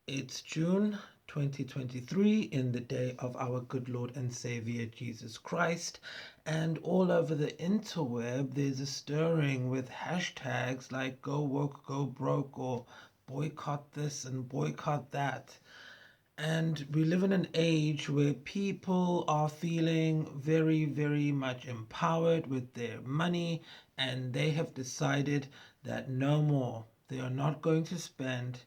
It's June 2023 in the day of our good Lord and Savior Jesus Christ. And all over the interweb, there's a stirring with hashtags like go woke, go broke, or boycott this and boycott that. And we live in an age where people are feeling very, very much empowered with their money, and they have decided that no more. They are not going to spend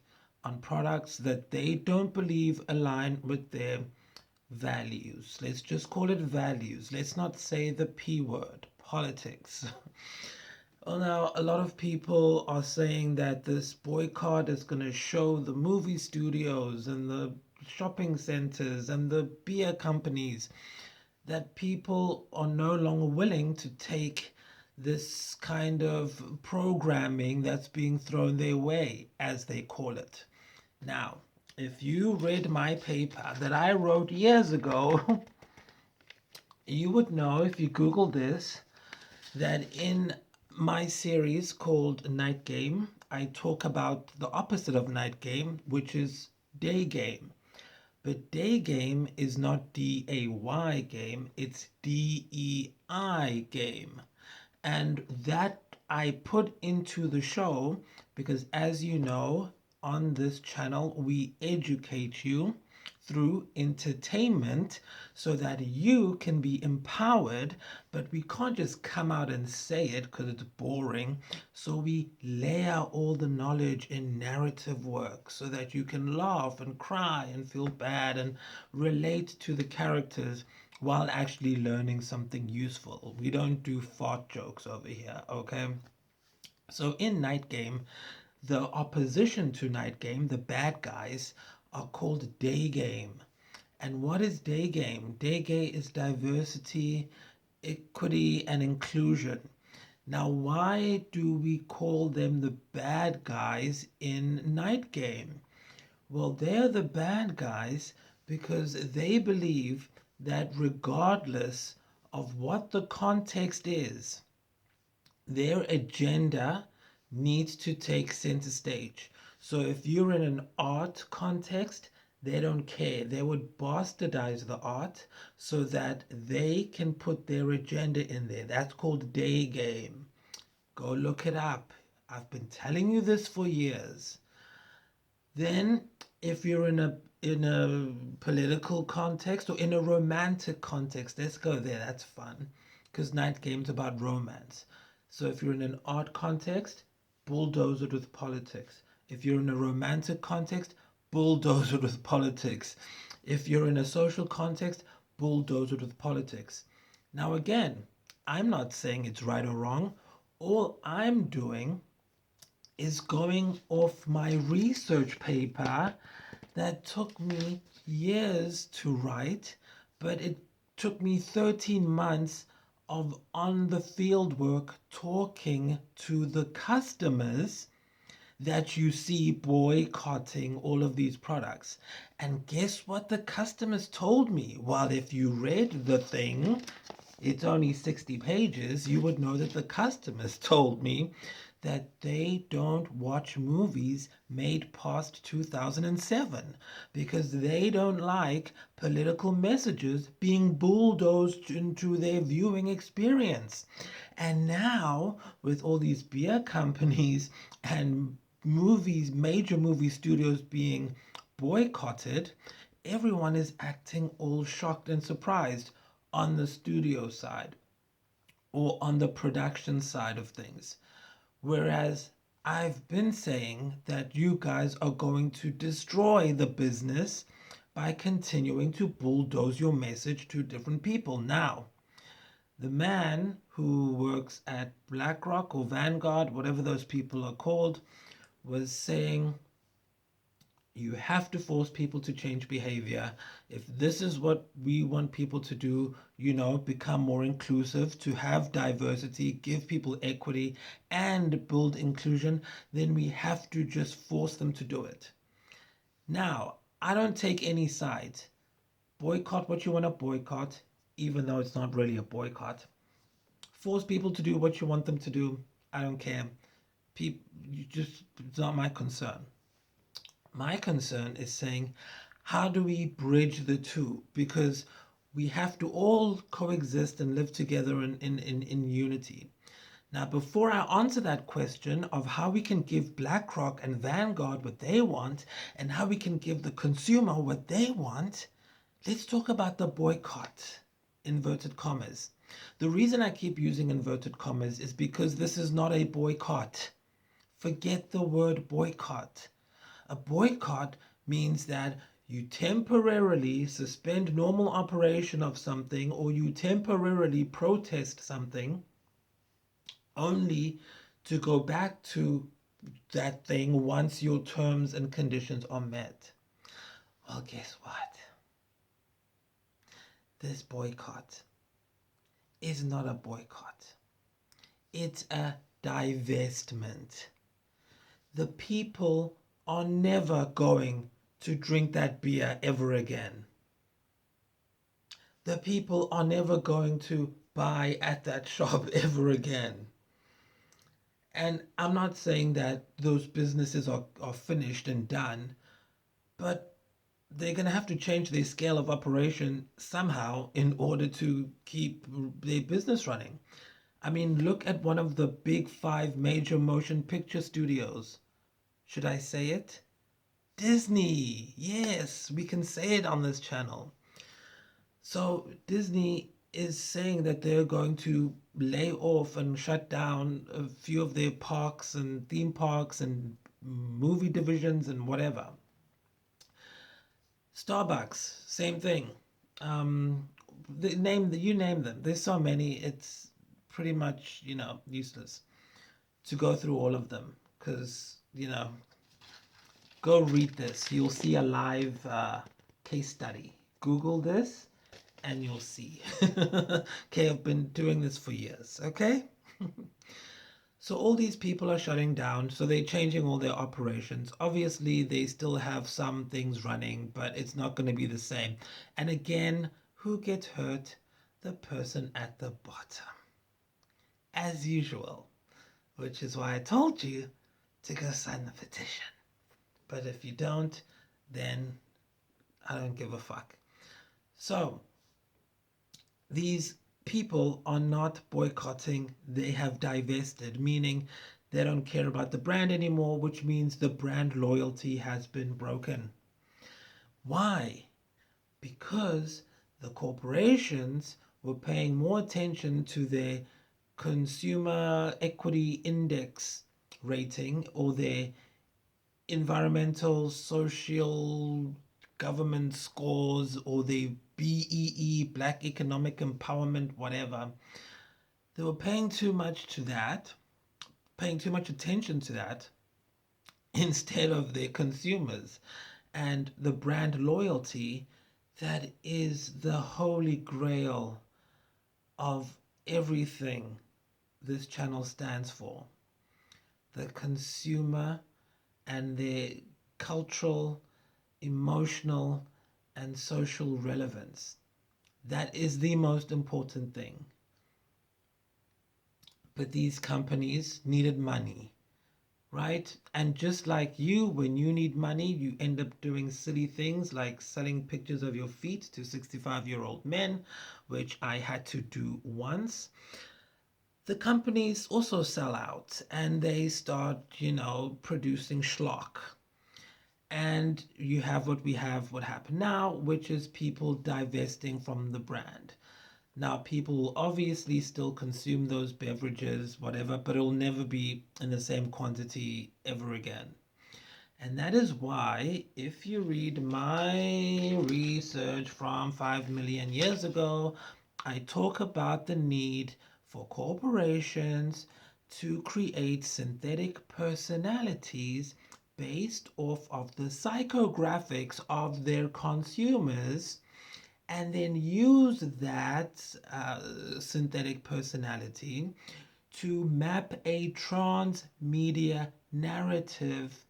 on products that they don't believe align with their values. Let's just call it values. Let's not say the P word, politics. Well, now, a lot of people are saying that this boycott is going to show the movie studios and the shopping centers and the beer companies that people are no longer willing to take this kind of programming that's being thrown their way, as they call it. Now, if you read my paper that I wrote years ago, you would know if you Google this that in my series called Night Game, I talk about the opposite of Night Game, which is day game. But day game is not DAY game, it's DEI game. And that I put into the show because, as you know, on this channel, we educate you through entertainment so that you can be empowered, but we can't just come out and say it because it's boring. So we layer all the knowledge in narrative work so that you can laugh and cry and feel bad and relate to the characters while actually learning something useful. We don't do fart jokes over here, okay? So in Night Game, the opposition to Night Game, the bad guys, are called Day Game. And what is Day Game? Day Game is diversity, equity, and inclusion. Now, why do we call them the bad guys in Night Game? Well, they're the bad guys because they believe that regardless of what the context is, their agenda needs to take center stage. So if you're in an art context, they don't care. They would bastardize the art so that they can put their agenda in there. That's called day game. Go look it up. I've been telling you this for years. Then, if you're in a political context or in a romantic context, let's go there. That's fun, because Night Game's about romance. So if you're in an art context, bulldoze it with politics. If you're in a romantic context, bulldoze it with politics. If you're in a social context, bulldoze it with politics. Now again, I'm not saying it's right or wrong. All I'm doing is going off my research paper that took me years to write, but it took me 13 months of on the field work talking to the customers that you see boycotting all of these products. And guess what the customers told me? Well, if you read the thing, it's only 60 pages, you would know that the customers told me that they don't watch movies made past 2007 because they don't like political messages being bulldozed into their viewing experience. And now, with all these beer companies and major movie studios being boycotted, everyone is acting all shocked and surprised on the studio side or on the production side of things. Whereas I've been saying that you guys are going to destroy the business by continuing to bulldoze your message to different people. Now, the man who works at BlackRock or Vanguard, whatever those people are called, was saying you have to force people to change behavior. If this is what we want people to do, become more inclusive, to have diversity, give people equity, and build inclusion, then we have to just force them to do it. Now, I don't take any sides. Boycott what you want to boycott, even though it's not really a boycott. Force people to do what you want them to do. I don't care. People, it's not my concern. My concern is saying, how do we bridge the two? Because we have to all coexist and live together in unity. Now, before I answer that question of how we can give BlackRock and Vanguard what they want and how we can give the consumer what they want, let's talk about the boycott, inverted commas. The reason I keep using inverted commas is because this is not a boycott. Forget the word boycott. A boycott means that you temporarily suspend normal operation of something or you temporarily protest something only to go back to that thing once your terms and conditions are met. Well, guess what? This boycott is not a boycott. It's a divestment. The people are never going to drink that beer ever again. The people are never going to buy at that shop ever again. And I'm not saying that those businesses are finished and done, but they're going to have to change their scale of operation somehow in order to keep their business running. I mean, look at one of the big five major motion picture studios. Should I say it? Disney. Yes, we can say it on this channel. So Disney is saying that they're going to lay off and shut down a few of their parks and theme parks and movie divisions and whatever. Starbucks, same thing. You name them. There's so many. It's pretty much useless to go through all of them because go read this. You'll see a live case study. Google this and you'll see. Okay, I've been doing this for years, okay? So all these people are shutting down, so they're changing all their operations. Obviously, they still have some things running, but it's not going to be the same. And again, who gets hurt? The person at the bottom. As usual, which is why I told you to go sign the petition. But if you don't, then I don't give a fuck. So, these people are not boycotting, they have divested, meaning they don't care about the brand anymore, which means the brand loyalty has been broken. Why? Because the corporations were paying more attention to their consumer equity index rating or their environmental, social, government scores or the BEE, Black Economic Empowerment, whatever. They were paying too much to that, paying too much attention to that instead of their consumers and the brand loyalty that is the holy grail of everything this channel stands for. The consumer and their cultural, emotional, and social relevance. That is the most important thing. But these companies needed money, right? And just like you, when you need money, you end up doing silly things like selling pictures of your feet to 65-year-old men, which I had to do once. The companies also sell out and they start, producing schlock. And you have what happened now, which is people divesting from the brand. Now, people will obviously still consume those beverages, whatever, but it will never be in the same quantity ever again. And that is why, if you read my research from 5 million years ago, I talk about the need for corporations to create synthetic personalities based off of the psychographics of their consumers and then use that synthetic personality to map a transmedia narrative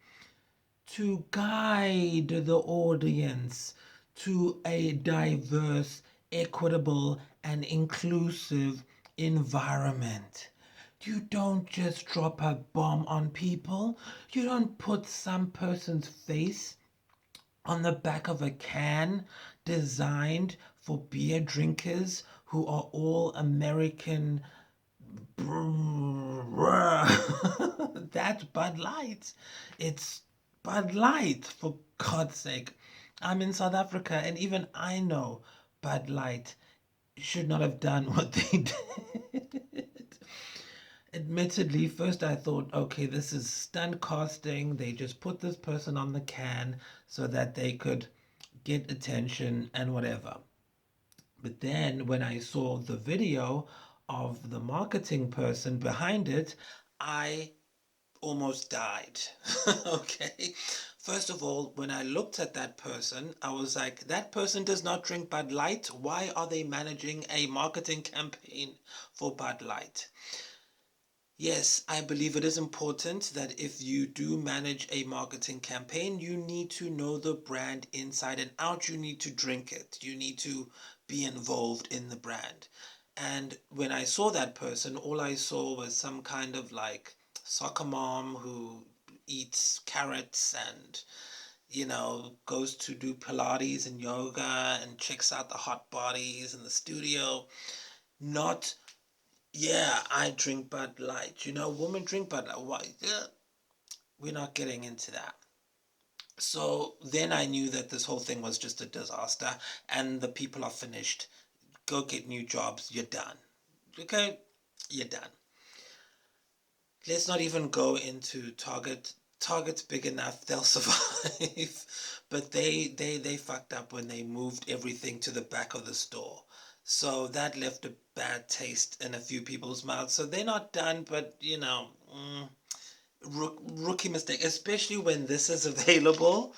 to guide the audience to a diverse, equitable, and inclusive environment. You don't just drop a bomb on people. You don't put some person's face on the back of a can designed for beer drinkers who are all American. That's Bud Light. It's Bud Light, for God's sake. I'm in South Africa, and even I know Bud Light should not have done what they did. Admittedly, first I thought, okay, this is stunt casting. They just put this person on the can so that they could get attention and whatever. But then when I saw the video of the marketing person behind it, I almost died. Okay. First of all, when I looked at that person, I was like, that person does not drink Bud Light. Why are they managing a marketing campaign for Bud Light? Yes, I believe it is important that if you do manage a marketing campaign, you need to know the brand inside and out. You need to drink it. You need to be involved in the brand. And when I saw that person, all I saw was some kind of like soccer mom who eats carrots and, goes to do Pilates and yoga and checks out the hot bodies in the studio. Not, yeah, I drink Bud Light. Women drink Bud Light. Why? Yeah, we're not getting into that. So then I knew that this whole thing was just a disaster and the people are finished. Go get new jobs. You're done. Okay? You're done. Let's not even go into Target. Target's big enough, they'll survive. But they fucked up when they moved everything to the back of the store. So that left a bad taste in a few people's mouths. So they're not done, but rookie mistake, especially when this is available.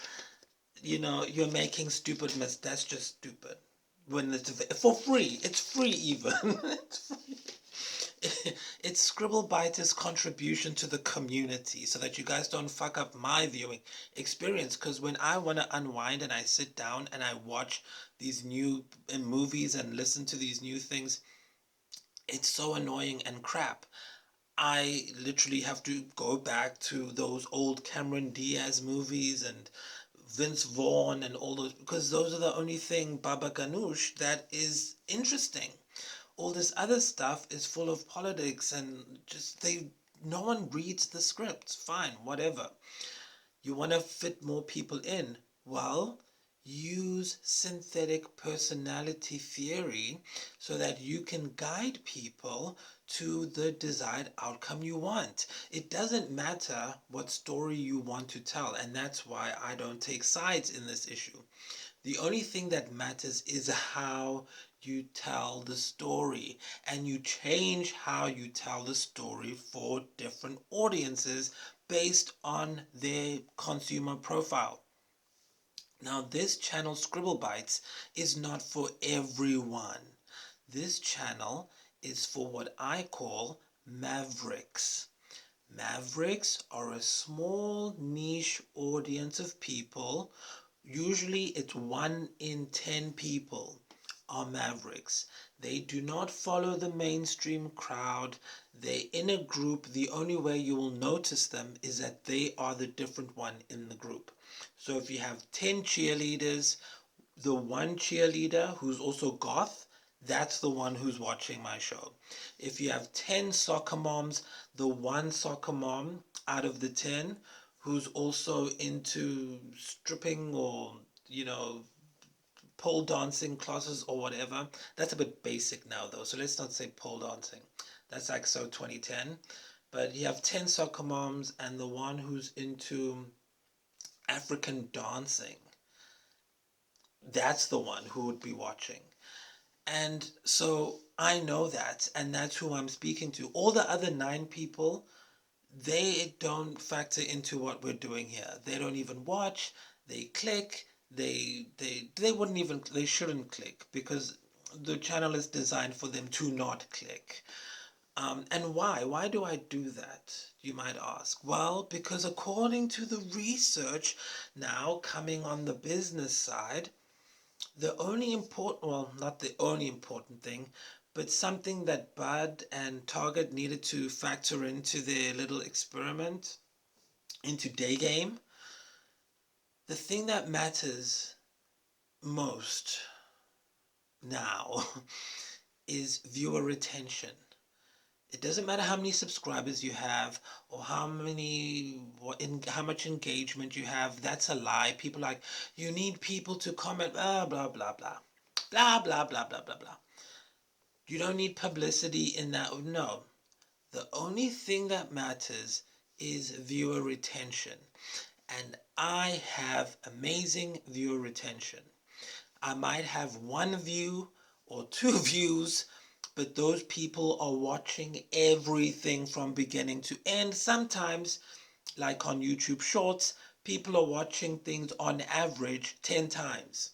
You're making stupid mistakes. That's just stupid. When it's for free, it's free even. It's free. It's Scribblebytes' contribution to the community so that you guys don't fuck up my viewing experience. Because when I want to unwind and I sit down and I watch these new movies and listen to these new things, it's so annoying and crap. I literally have to go back to those old Cameron Diaz movies and Vince Vaughn and all those, because those are the only thing, Baba Ganoush, that is interesting. All this other stuff is full of politics and just no one reads the scripts. Fine, whatever. You want to fit more people in. Well, use synthetic personality theory so that you can guide people to the desired outcome you want. It doesn't matter what story you want to tell, and that's why I don't take sides in this issue. The only thing that matters is how you tell the story, and you change how you tell the story for different audiences based on their consumer profile. Now, this channel, Scribblebytes, is not for everyone. This channel is for what I call mavericks. Mavericks are a small niche audience of people. Usually it's 1 in 10 people are mavericks. They do not follow the mainstream crowd. They're in a group. The only way you will notice them is that they are the different one in the group. So if you have 10 cheerleaders, the one cheerleader who's also goth, that's the one who's watching my show. If you have 10 soccer moms, the one soccer mom out of the 10 who's also into stripping or, pole dancing classes or whatever. That's a bit basic now though, so let's not say pole dancing. That's like so 2010. But you have 10 soccer moms and the one who's into African dancing. That's the one who would be watching. And so I know that, and that's who I'm speaking to. All the other 9 people, they don't factor into what we're doing here. They don't even watch. They click. They wouldn't even, they shouldn't click because the channel is designed for them to not click. And why? Why do I do that? You might ask. Well, because according to the research now coming on the business side, the only important, well, not the only important thing, but something that Bud and Target needed to factor into their little experiment into day game, the thing that matters most now is viewer retention. It doesn't matter how many subscribers you have or how much engagement you have. That's a lie. People like, you need people to comment, blah, blah, blah, blah. Blah, blah, blah, blah, blah, blah. You don't need publicity in that. No. The only thing that matters is viewer retention. And I have amazing viewer retention. I might have one view or two views, but those people are watching everything from beginning to end. Sometimes, like on YouTube Shorts, people are watching things on average 10 times.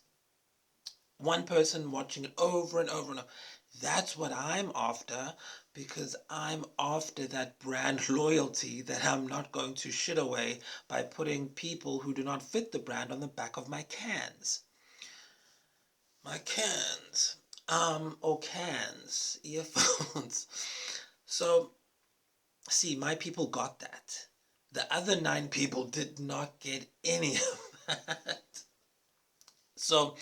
One person watching it over and over and over. That's what I'm after, because I'm after that brand loyalty that I'm not going to shit away by putting people who do not fit the brand on the back of my cans. My cans. Or cans. Earphones. So, see, my people got that. The other 9 people did not get any of that. So,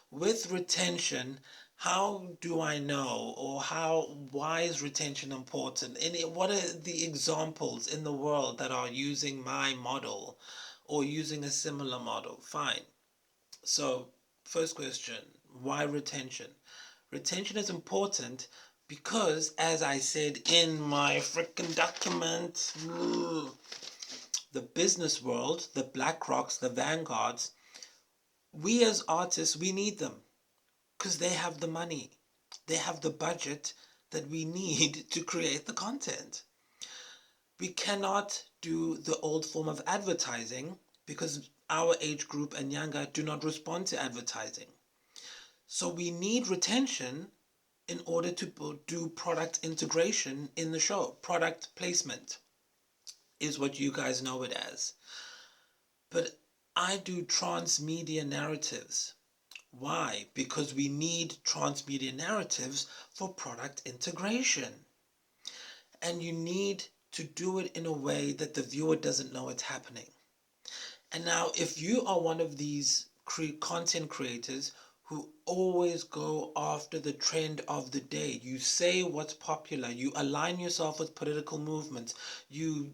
with retention, how do I know, or why is retention important? And what are the examples in the world that are using my model or using a similar model? Fine. So, first question, why retention? Retention is important because, as I said in my freaking document, the business world, the BlackRocks, the Vanguards, we as artists, we need them because they have the money. They have the budget that we need to create the content. We cannot do the old form of advertising because our age group and younger do not respond to advertising. So we need retention in order to do product integration in the show. Product placement is what you guys know it as. But I do transmedia narratives. Why? Because we need transmedia narratives for product integration. And you need to do it in a way that the viewer doesn't know it's happening. And now, if you are one of these content creators who always go after the trend of the day, you say what's popular, you align yourself with political movements, you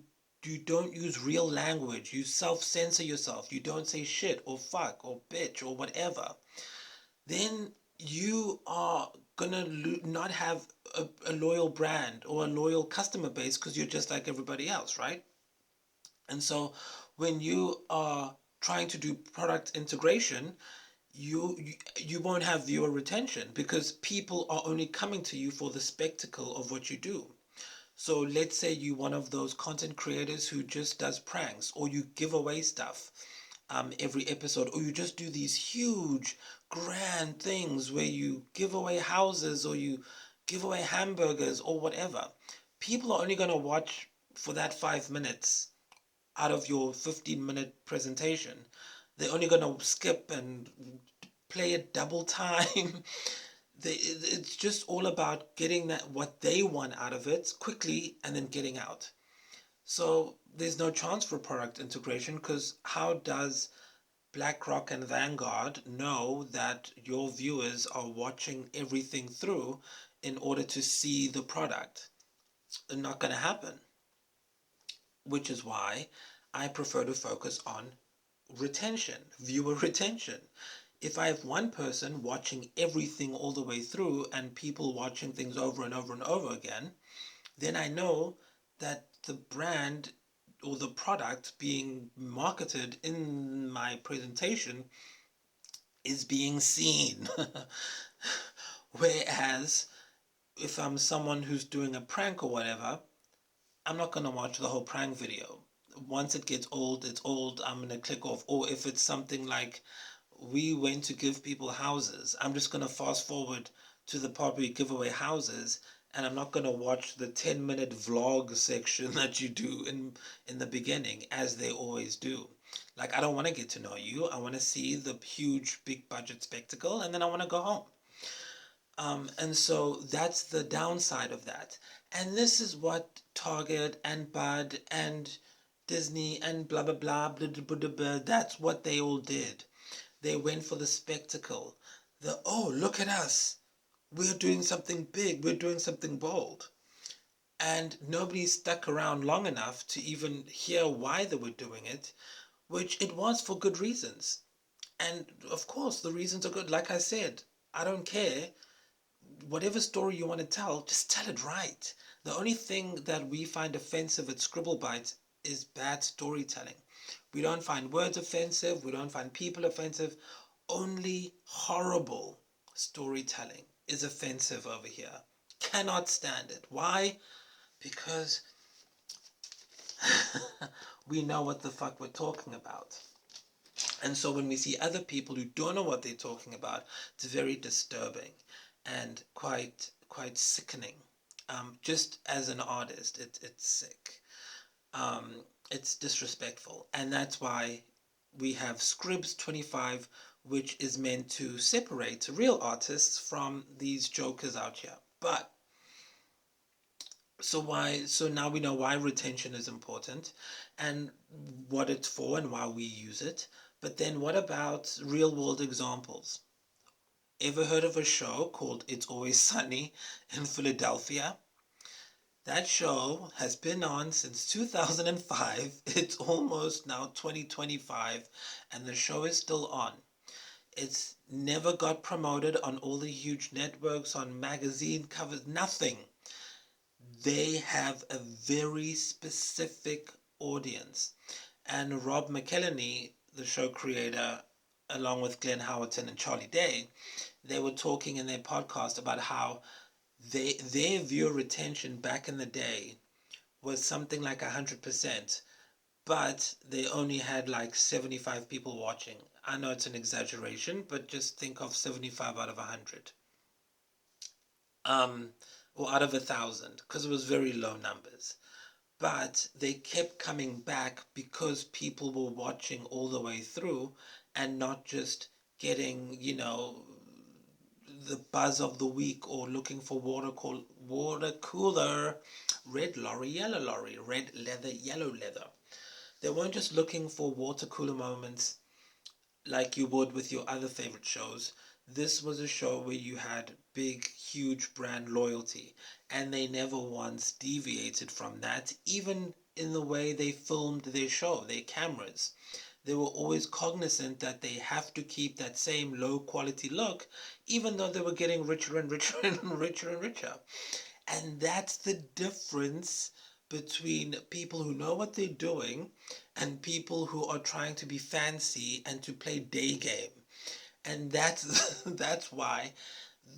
don't use real language, you self-censor yourself, you don't say shit or fuck or bitch or whatever, then you are gonna not have a loyal brand or a loyal customer base because you're just like everybody else, right? And so when you are trying to do product integration, you won't have viewer retention because people are only coming to you for the spectacle of what you do. So let's say you're one of those content creators who just does pranks, or you give away stuff every episode, or you just do these huge grand things where you give away houses or you give away hamburgers or whatever. People are only going to watch for that 5 minutes out of your 15-minute presentation. They're only going to skip and play it double time. It's just all about getting that what they want out of it quickly and then getting out. So there's no chance for product integration because how does BlackRock and Vanguard know that your viewers are watching everything through in order to see the product? It's not going to happen. Which is why I prefer to focus on retention, viewer retention. If I have one person watching everything all the way through and people watching things over and over and over again, then I know that the brand or the product being marketed in my presentation is being seen. Whereas if I'm someone who's doing a prank or whatever, I'm not going to watch the whole prank video. Once it gets old, it's old. I'm going to click off. Or if it's something like we went to give people houses, I'm just going to fast forward to the part where we give away houses, and I'm not going to watch the 10-minute vlog section that you do in the beginning, as they always do. Like, I don't want to get to know you. I want to see the huge, big budget spectacle, and then I want to go home. And so that's the downside of that. And this is what Target and Bud and Disney and blah blah blah, blah, blah, blah, blah. That's what they all did. They went for the spectacle. Oh, look at us. We're doing something big. We're doing something bold. And nobody stuck around long enough to even hear why they were doing it, which it was for good reasons. And of course, the reasons are good. Like I said, I don't care. Whatever story you want to tell, just tell it right. The only thing that we find offensive at Scribblebytes is bad storytelling. We don't find words offensive. We don't find people offensive. Only horrible storytelling is offensive over here. Cannot stand it. Why? Because we know what the fuck we're talking about. And so when we see other people who don't know what they're talking about, it's very disturbing and quite sickening. Just as an artist, it's sick. It's disrespectful. And that's why we have Scribs 25, which is meant to separate real artists from these jokers out here. But so now we know why retention is important and what it's for and why we use it. But then what about real world examples? Ever heard of a show called It's Always Sunny in Philadelphia? That show has been on since 2005. It's almost now 2025 and the show is still on. It's never got promoted on all the huge networks, on magazine covers, nothing. They have a very specific audience. And Rob McElhenney, the show creator, along with Glenn Howerton and Charlie Day, they were talking in their podcast about how their viewer retention back in the day was something like 100%, but they only had like 75 people watching. I know it's an exaggeration, but just think of 75 out of 100. Or out of 1,000, because it was very low numbers. But they kept coming back because people were watching all the way through and not just getting, the buzz of the week or looking for water cooler, red lorry, yellow lorry, red leather, yellow leather. They weren't just looking for water cooler moments like you would with your other favorite shows. This was a show where you had big, huge brand loyalty, and they never once deviated from that, even in the way they filmed their show, their cameras. They were always cognizant that they have to keep that same low quality look, even though they were getting richer and richer and richer and richer. And that's the difference between people who know what they're doing and people who are trying to be fancy and to play day game. And that's that's why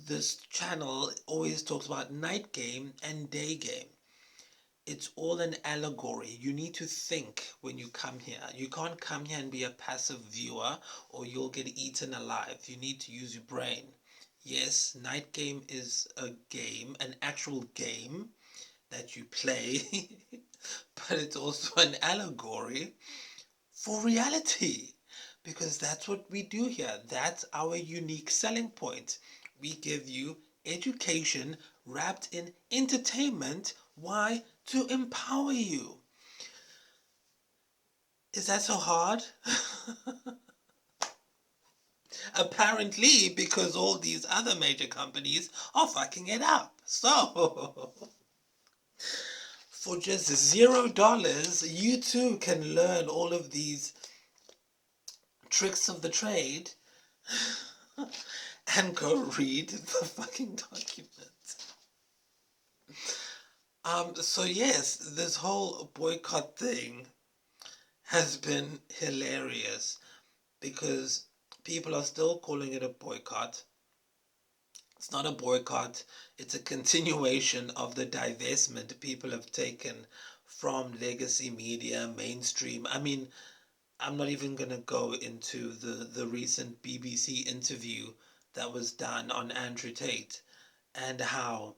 this channel always talks about night game and day game. It's all an allegory. You need to think when you come here. You can't come here and be a passive viewer or you'll get eaten alive. You need to use your brain. Yes, Night Game is a game, an actual game that you play, but it's also an allegory for reality, because that's what we do here. That's our unique selling point. We give you education wrapped in entertainment. Why? To empower you. Is that so hard? Apparently, because all these other major companies are fucking it up. So, for just $0, you too can learn all of these tricks of the trade and go read the fucking document. So yes, this whole boycott thing has been hilarious because people are still calling it a boycott. It's not a boycott, it's a continuation of the divestment people have taken from legacy media, mainstream. I mean, I'm not even going to go into the recent BBC interview that was done on Andrew Tate and how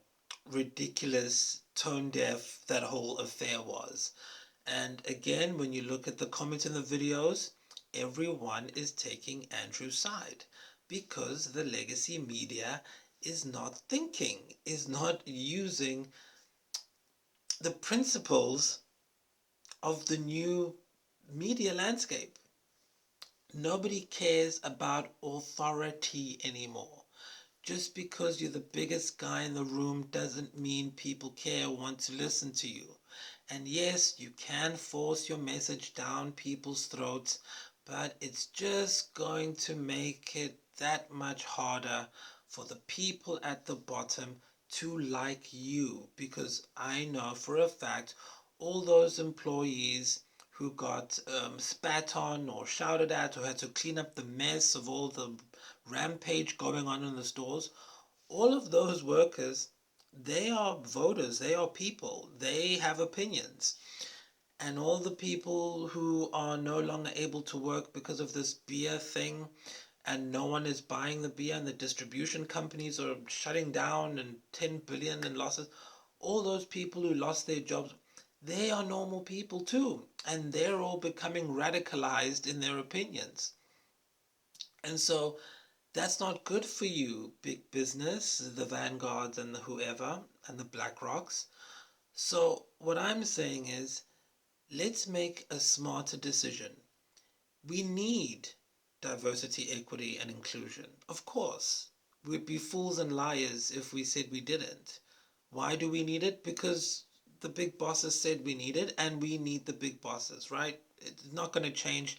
ridiculous, tone deaf that whole affair was. And again, when you look at the comments in the videos, everyone is taking Andrew's side because the legacy media is not thinking, is not using the principles of the new media landscape. Nobody cares about authority anymore. Just because you're the biggest guy in the room doesn't mean people care or want to listen to you. And yes, you can force your message down people's throats, but it's just going to make it that much harder for the people at the bottom to like you. Because I know for a fact all those employees who got spat on or shouted at or had to clean up the mess of all the rampage going on in the stores, all of those workers, they are voters, they are people, they have opinions. And all the people who are no longer able to work because of this beer thing, and no one is buying the beer, and the distribution companies are shutting down and 10 billion in losses, all those people who lost their jobs, they are normal people too, and they're all becoming radicalized in their opinions. And so that's not good for you, big business, the Vanguards and the whoever, and the BlackRocks. So what I'm saying is, let's make a smarter decision. We need diversity, equity, and inclusion. Of course. We'd be fools and liars if we said we didn't. Why do we need it? Because the big bosses said we need it, and we need the big bosses, right? It's not going to change,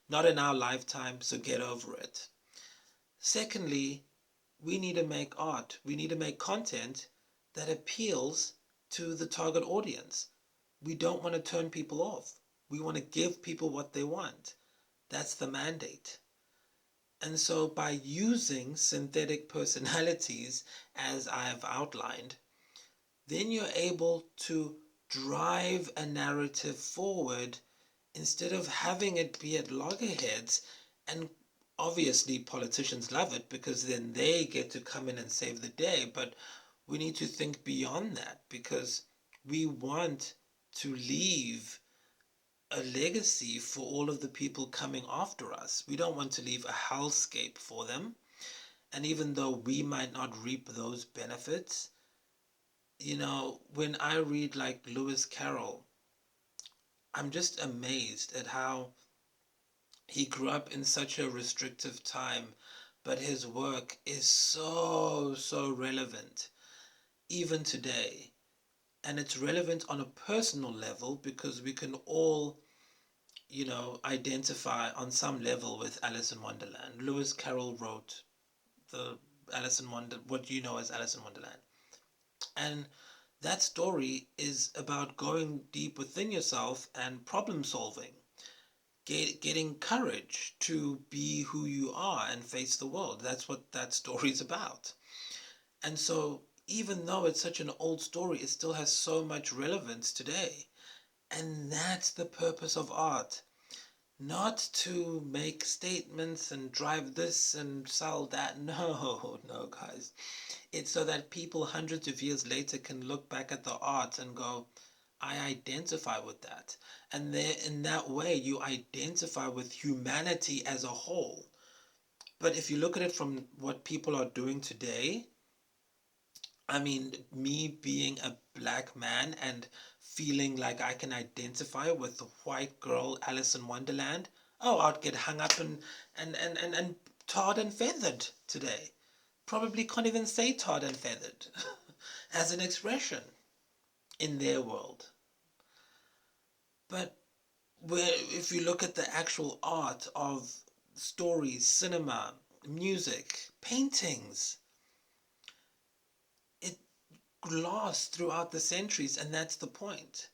not in our lifetime, so get over it. Secondly, we need to make art. We need to make content that appeals to the target audience. We don't want to turn people off. We want to give people what they want. That's the mandate. And so by using synthetic personalities, as I've outlined, then you're able to drive a narrative forward instead of having it be at loggerheads. And obviously politicians love it because then they get to come in and save the day. But we need to think beyond that, because we want to leave a legacy for all of the people coming after us. We don't want to leave a hellscape for them. And even though we might not reap those benefits, when I read like Lewis Carroll, I'm just amazed at how he grew up in such a restrictive time, but his work is so, so relevant even today. And it's relevant on a personal level because we can all, identify on some level with Alice in Wonderland. Lewis Carroll wrote the what you know as Alice in Wonderland. And that story is about going deep within yourself and problem solving, getting courage to be who you are and face the world. That's what that story is about. And so, even though it's such an old story, it still has so much relevance today. And that's the purpose of art. Not to make statements and drive this and sell that. No, no, guys. It's so that people hundreds of years later can look back at the art and go, I identify with that. And there, in that way, you identify with humanity as a whole. But if you look at it from what people are doing today, I mean, me being a black man and feeling like I can identify with the white girl Alice in Wonderland, oh, I'd get hung up and tarred and feathered today. Probably can't even say tarred and feathered as an expression in their world. But if you look at the actual art of stories, cinema, music, paintings, it lasts throughout the centuries, and that's the point.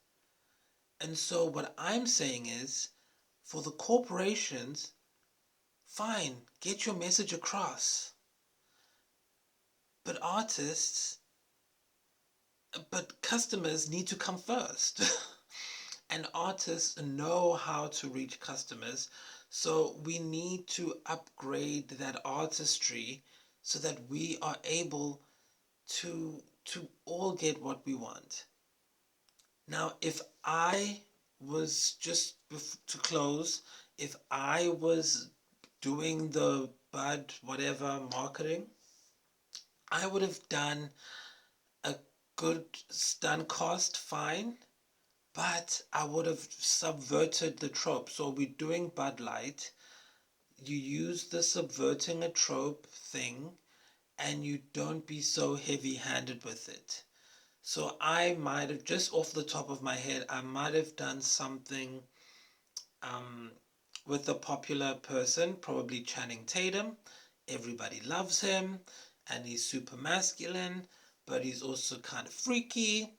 And so what I'm saying is, for the corporations, fine, get your message across. But customers need to come first. And artists know how to reach customers. So we need to upgrade that artistry so that we are able to all get what we want. Now, if I was just to close, if I was doing the bud whatever marketing, I would have done a good stunt cost fine, but I would have subverted the trope. So we're doing Bud Light. You use the subverting a trope thing, and you don't be so heavy-handed with it. So I might have, just off the top of my head, I might have done something um, with a popular person, probably Channing Tatum. Everybody loves him, and he's super masculine, but he's also kind of freaky.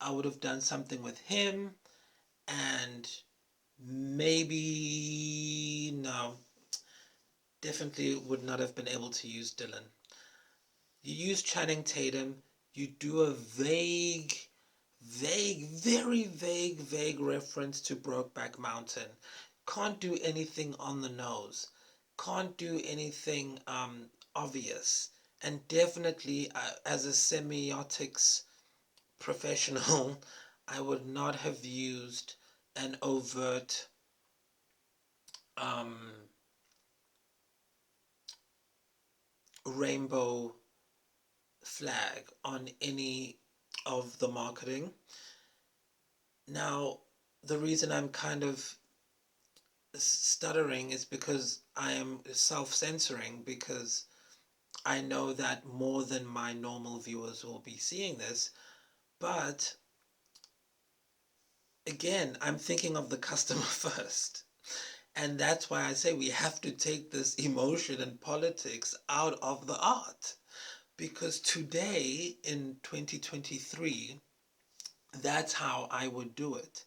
I would have done something with him, and maybe, no, definitely would not have been able to use Dylan. You use Channing Tatum, you do a very vague reference to Brokeback Mountain. Can't do anything on the nose. Can't do anything obvious. And definitely, as a semiotics professional, I would not have used an overt um, rainbow flag on any of the marketing. Now, the reason I'm kind of stuttering is because I am self-censoring, because I know that more than my normal viewers will be seeing this. But again, I'm thinking of the customer first. And that's why I say we have to take this emotion and politics out of the art. Because today, in 2023, that's how I would do it.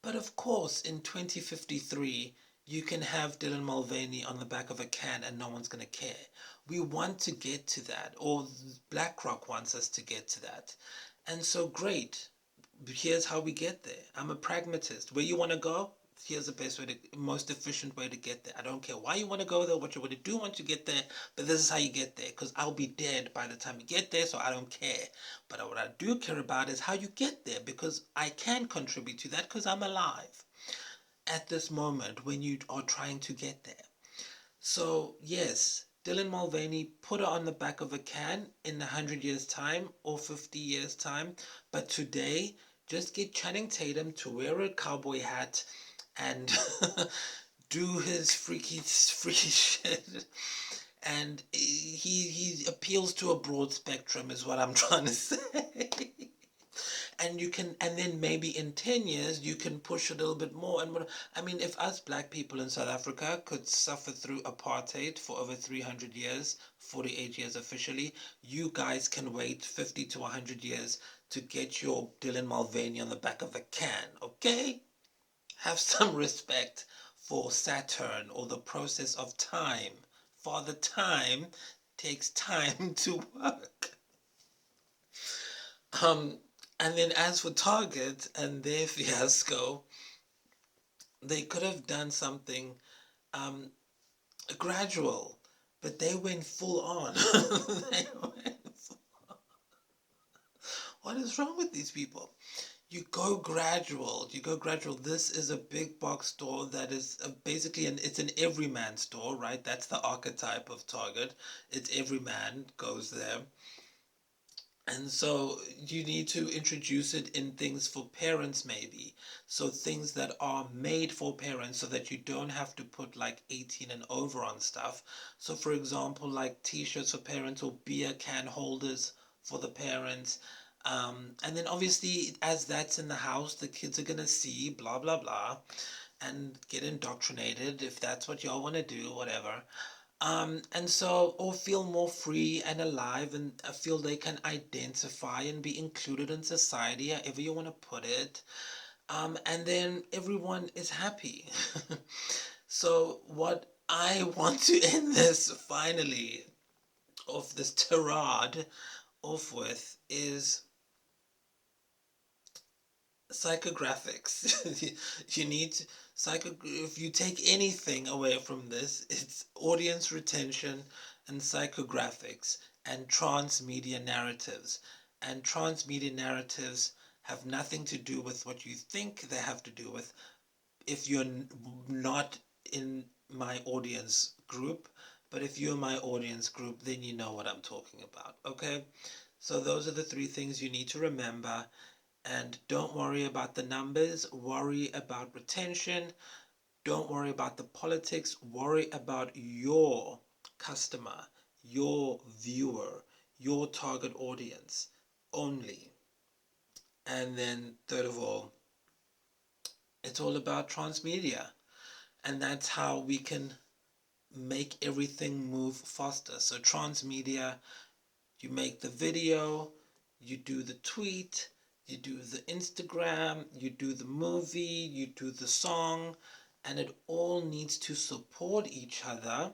But of course, in 2053, you can have Dylan Mulvaney on the back of a can and no one's going to care. We want to get to that, or BlackRock wants us to get to that. And so, great. Here's how we get there. I'm a pragmatist. Where you want to go, here's the best way, to most efficient way to get there. I don't care why you want to go there, what you want to do once you get there, but this is how you get there, because I'll be dead by the time you get there, so I don't care. But what I do care about is how you get there, because I can contribute to that, because I'm alive at this moment when you are trying to get there. So yes, Dylan Mulvaney, put it on the back of a can in 100 years time or 50 years time. But today, just get Channing Tatum to wear a cowboy hat and do his freaky shit. And he appeals to a broad spectrum, is what I'm trying to say. And you can, and then maybe in 10 years you can push a little bit more and more. I mean, if us black people in South Africa could suffer through apartheid for over 300 years, 48 years officially, you guys can wait 50 to 100 years to get your Dylan Mulvaney on the back of a can. Okay, have some respect for Saturn, or the process of time. Father Time takes time to work. Um, and then as for Target and their fiasco, they could have done something um, gradual, but they went full on. They went What is wrong with these people? You go gradual. You go gradual. This is a big box store that is basically it's an everyman store, right? That's the archetype of Target. It's everyman goes there. And so you need to introduce it in things for parents, maybe. So things that are made for parents, so that you don't have to put like 18 and over on stuff. So for example, like t-shirts for parents, or beer can holders for the parents. And then obviously, as that's in the house, the kids are going to see blah, blah, blah, and get indoctrinated if that's what y'all want to do, whatever. And so, or feel more free and alive, and feel they can identify and be included in society, however you want to put it. And then everyone is happy. So, what I want to end this finally, of this tirade off with, is psychographics. You need to, if you take anything away from this, it's audience retention and psychographics and transmedia narratives. And transmedia narratives have nothing to do with what you think they have to do with. If you're not in my audience group, but if you're my audience group, then you know what I'm talking about. Okay, so those are the three things you need to remember. And don't worry about the numbers, worry about retention. Don't worry about the politics, worry about your customer, your viewer, your target audience only. And then, third of all, it's all about transmedia. And that's how we can make everything move faster. So, transmedia, you make the video, you do the tweet, you do the Instagram, you do the movie, you do the song, and it all needs to support each other,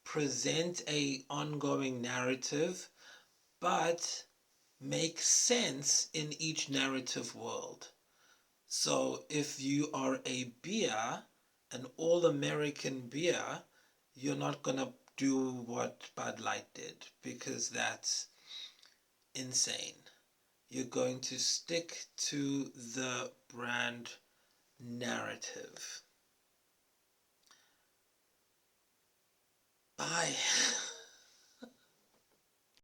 present a ongoing narrative, but make sense in each narrative world. So if you are a beer, an all-American beer, you're not going to do what Bud Light did, because that's insane. You're going to stick to the brand narrative. Bye.